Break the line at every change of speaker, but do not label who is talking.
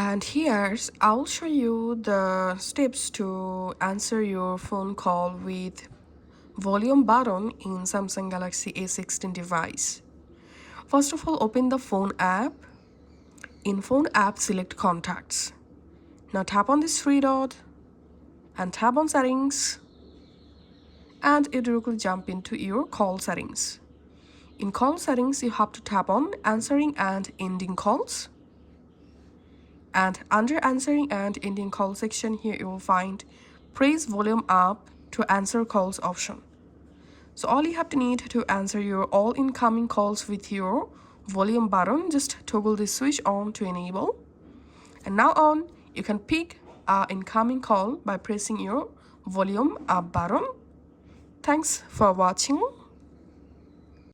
And here's I'll show you the steps to answer your phone call with volume button in Samsung Galaxy A16 device. First of all, open the phone app. In phone app, select contacts. Now tap on this three dot and tap on settings, and it will jump into your call settings. In call settings, you have to tap on answering and ending calls. And under answering and ending call section, here you will find press volume up to answer calls option. So all you have to need to answer your all incoming calls with your volume button, just toggle this switch on to enable. And now on, you can pick an incoming call by pressing your volume up button. Thanks for watching.